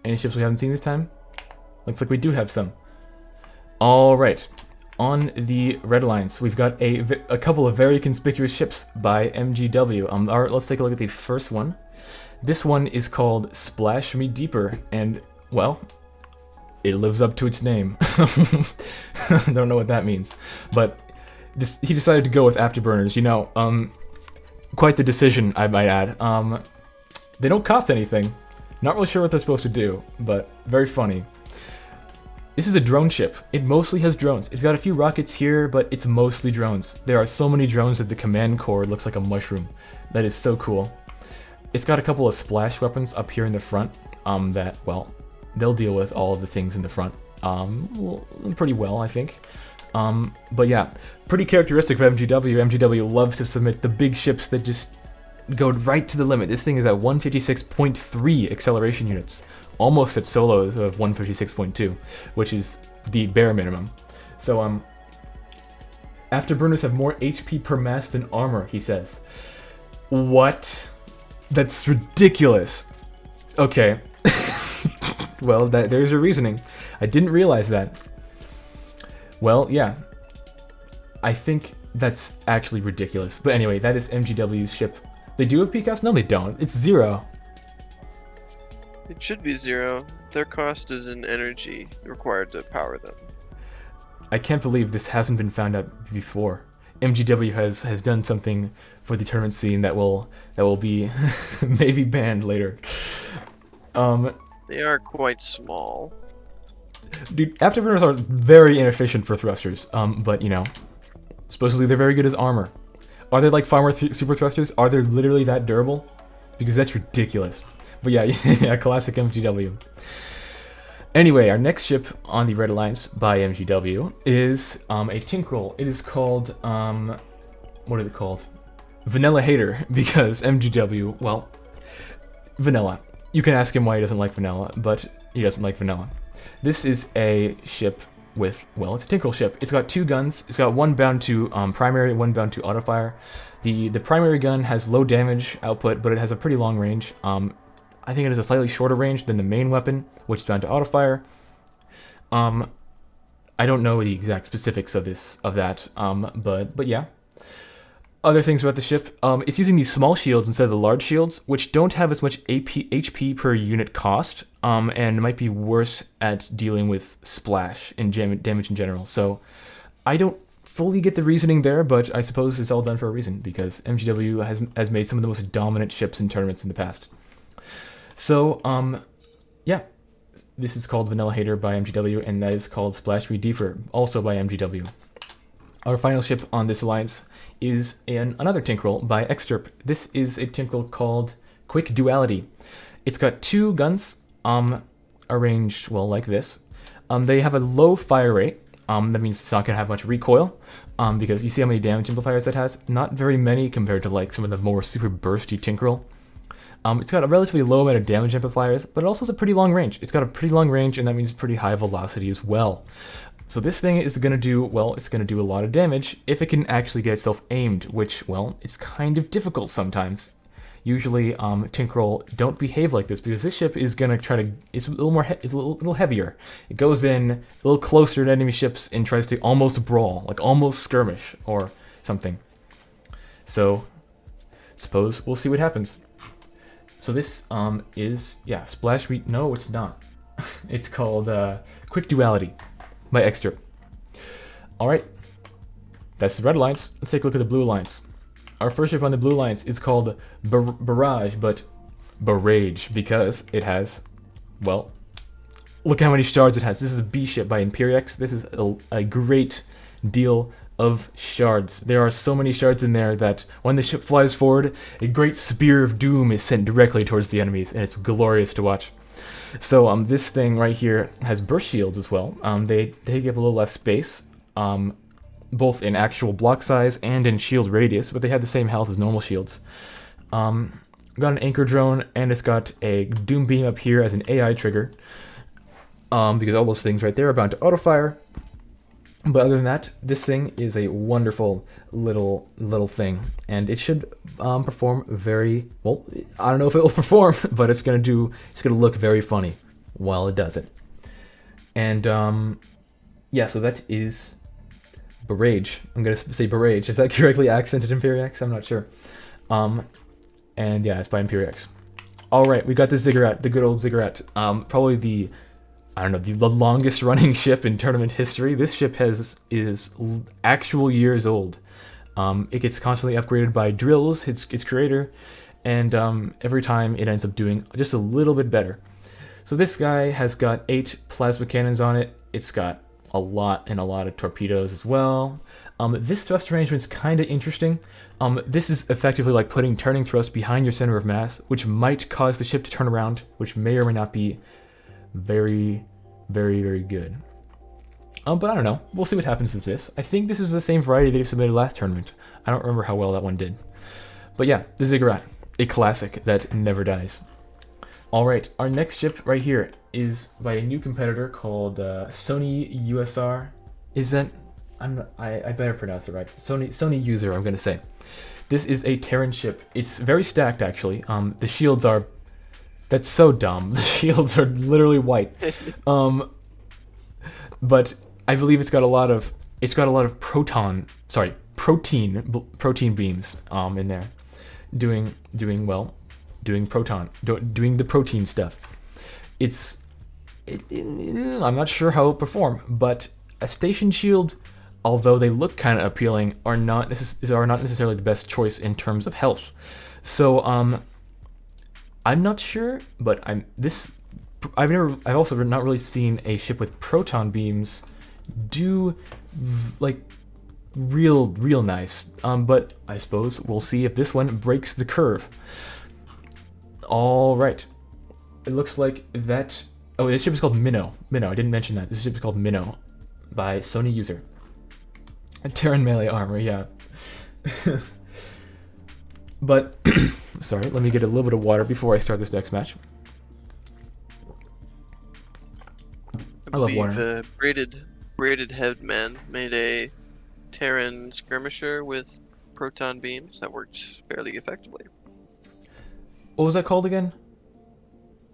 Any ships we haven't seen this time? Looks like we do have some. Alright. On the Red Alliance, we've got a couple of very conspicuous ships by MGW. Alright, let's take a look at the first one. This one is called Splash Me Deeper, and, well, it lives up to its name. I don't know what that means. But he decided to go with afterburners, you know, quite the decision, I might add. They don't cost anything. Not really sure what they're supposed to do, but very funny. This is a drone ship. It mostly has drones. It's got a few rockets here, but it's mostly drones. There are so many drones that the command core looks like a mushroom. That is so cool. It's got a couple of splash weapons up here in the front that, well, they'll deal with all of the things in the front pretty well, I think. But yeah, pretty characteristic of MGW. MGW loves to submit the big ships that just go right to the limit. This thing is at 156.3 acceleration units. Almost at solos of 156.2, which is the bare minimum. So, afterburners have more HP per mass than armor, he says. What? That's ridiculous. Okay. Well, there's your reasoning. I didn't realize that. Well, yeah. I think that's actually ridiculous. But anyway, that is MGW's ship. They do have PCAS? No, they don't. It's 0. It should be 0. Their cost is in energy required to power them. I can't believe this hasn't been found out before. MGW has done something for the tournament scene that will be maybe banned later. They are quite small. Dude, afterburners are very inefficient for thrusters. But you know, supposedly they're very good as armor. Are they like farmer super thrusters? Are they literally that durable? Because that's ridiculous. But yeah, yeah, classic MGW. Anyway, our next ship on the Red Alliance by MGW is a Tinkerel. It is called, what is it called? Vanilla Hater, because MGW, well, vanilla. You can ask him why he doesn't like vanilla, but he doesn't like vanilla. This is a ship with, well, it's a Tinkerel ship. It's got 2 guns. It's got one bound to primary, one bound to autofire. The primary gun has low damage output, but it has a pretty long range. I think it has a slightly shorter range than the main weapon, which is bound to autofire. I don't know the exact specifics of that, but yeah. Other things about the ship, it's using these small shields instead of the large shields, which don't have as much HP per unit cost, and might be worse at dealing with splash and damage in general. So I don't fully get the reasoning there, but I suppose it's all done for a reason, because MGW has made some of the most dominant ships in tournaments in the past. So, yeah, this is called Vanilla Hater by MGW, and that is called Splash Me Deeper, also by MGW. Our final ship on this alliance is another Tinkerel by Extirp. This is a Tinkerel called Quick Duality. It's got 2 guns, arranged, well, like this. They have a low fire rate. That means it's not going to have much recoil, because you see how many damage amplifiers it has? Not very many compared to, like, some of the more super bursty Tinkerel. It's got a relatively low amount of damage amplifiers, but it also has a pretty long range. It's got a pretty long range, and that means pretty high velocity as well. So this thing is going to do, well, it's going to do a lot of damage if it can actually get itself aimed, which, well, it's kind of difficult sometimes. Usually, Tinkerel don't behave like this, because this ship is going to try to, it's a little more, it's a little heavier. It goes in a little closer to enemy ships and tries to almost brawl, like almost skirmish or something. So, suppose we'll see what happens. So this is, yeah, Splash Me... No, it's not. It's called Quick Duality by Extra. Alright, that's the Red Alliance. Let's take a look at the Blue Alliance. Our first ship on the Blue Alliance is called Barrage, but Barrage, because it has, well, look how many shards it has. This is a B ship by Imperiex. This is a great deal of shards. There are so many shards in there that when the ship flies forward, a great spear of doom is sent directly towards the enemies, and it's glorious to watch. So this thing right here has burst shields as well. They take up a little less space, both in actual block size and in shield radius, but they have the same health as normal shields. Got an anchor drone, and it's got a doom beam up here as an AI trigger, because all those things right there are bound to autofire. But other than that, this thing is a wonderful little thing, and it should perform very well. I don't know if it will perform, but it's gonna look very funny while it does it. And yeah, so that is Barrage. I'm gonna say Barrage. Is that correctly accented Imperiex? I'm not sure. And yeah, it's by Imperiex. All right, we got the Ziggurat, the good old Ziggurat. Probably the, I don't know, the longest running ship in tournament history. This ship is actual years old. It gets constantly upgraded by Drills, its creator, and every time it ends up doing just a little bit better. So this guy has got 8 plasma cannons on it. It's got a lot of torpedoes as well. This thrust arrangement's kind of interesting. This is effectively like putting turning thrust behind your center of mass, which might cause the ship to turn around, which may or may not be very, very, very good. But I don't know. We'll see what happens with this. I think this is the same variety they submitted last tournament. I don't remember how well that one did. But yeah, the Ziggurat, a classic that never dies. Alright, our next ship right here is by a new competitor called Sony USR. Is that... I better pronounce it right. Sony User, I'm gonna say. This is a Terran ship. It's very stacked, actually. The shields are... That's so dumb. The shields are literally white. But I believe it's got a lot of protein beams in there, doing the protein stuff. I'm not sure how it'll perform, but a station shield, although they look kind of appealing, are not necessarily the best choice in terms of health. So I'm not sure, but I've also not really seen a ship with proton beams do like real nice. But I suppose we'll see if this one breaks the curve. All right, it looks like that. Oh, this ship is called Minnow. I didn't mention that. This ship is called Minnow by Sony User. Terran melee armor, yeah. But sorry, let me get a little bit of water before I start this next match. I love water. Braided Headman made a Terran skirmisher with proton beams that worked fairly effectively. What was that called again?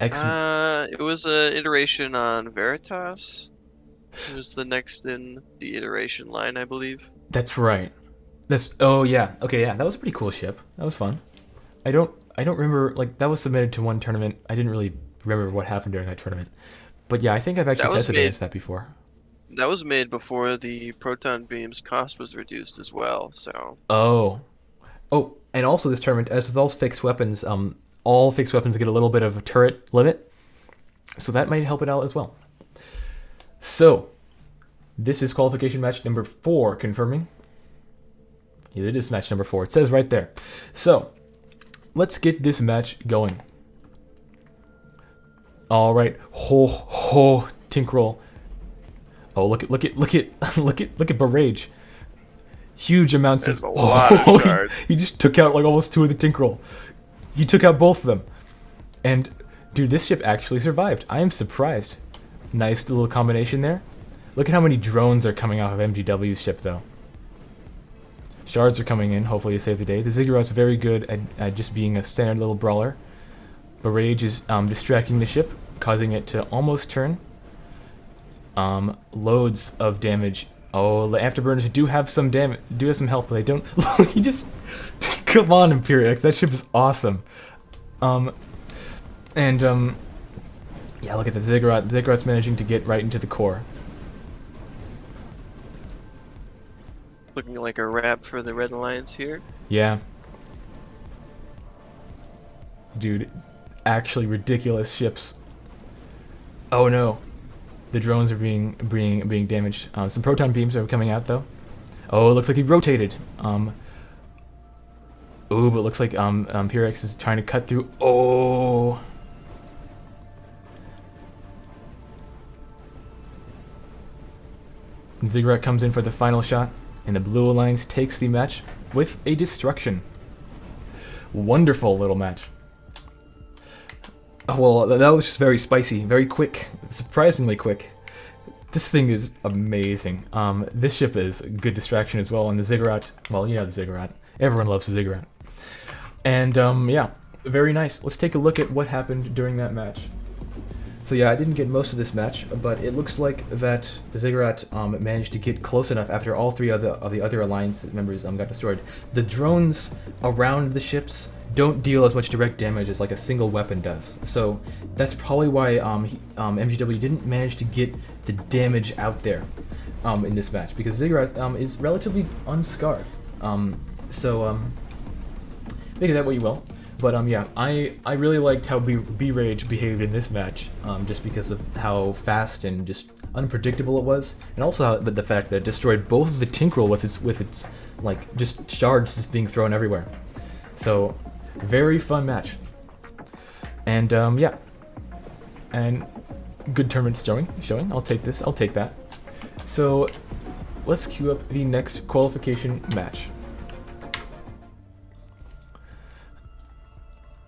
It was an iteration on Veritas. It was the next in the iteration line, I believe. That's right. Oh yeah. Okay, yeah. That was a pretty cool ship. That was fun. I don't remember, like, that was submitted to one tournament. I didn't really remember what happened during that tournament. But yeah, I think I've actually tested against that before. That was made before the proton beams cost was reduced as well, so. Oh, and also this tournament, as with all fixed weapons, all fixed weapons get a little bit of a turret limit, so that might help it out as well. So, this is qualification match number 4, confirming. Yeah, it is match number 4. It says right there. So, let's get this match going. All right, Tinkerol. Oh, look at Barrage. Huge amounts There's of. A lot of shards. He just took out like almost 2 of the Tinkerol. He took out both of them, and dude, this ship actually survived. I am surprised. Nice little combination there. Look at how many drones are coming off of MGW's ship, though. Shards are coming in, hopefully to save the day. The Ziggurat's very good at just being a standard little brawler. Barrage is distracting the ship, causing it to almost turn. Loads of damage. Oh, the afterburners do have some damage, do have some health, but they don't. You just come on, Imperiex. That ship is awesome. Yeah, look at the Ziggurat. The Ziggurat's managing to get right into the core. Looking like a wrap for the Red Alliance here. Yeah. Dude, actually ridiculous ships. Oh no. The drones are being damaged. Some proton beams are coming out though. Oh, it looks like he rotated. Ooh, but it looks like Imperiex is trying to cut through. Oh. Ziggurat comes in for the final shot, and the Blue Alliance takes the match with a destruction. Wonderful little match. Oh, well, that was just very spicy, very quick, surprisingly quick. This thing is amazing. This ship is a good distraction as well, and the Ziggurat, well, you know the Ziggurat. Everyone loves the Ziggurat. And, yeah, very nice. Let's take a look at what happened during that match. So yeah, I didn't get most of this match, but it looks like that Ziggurat managed to get close enough after all three of the other alliance members got destroyed. The drones around the ships don't deal as much direct damage as like a single weapon does. So that's probably why MGW didn't manage to get the damage out there in this match, because Ziggurat is relatively unscarred. Make of that what you will. But yeah, I really liked how B-Rage behaved in this match, just because of how fast and just unpredictable it was, and also how, the fact that it destroyed both of the Tinkerel with its like just shards just being thrown everywhere. So very fun match. And yeah, and good tournament showing. I'll take this. I'll take that. So let's queue up the next qualification match.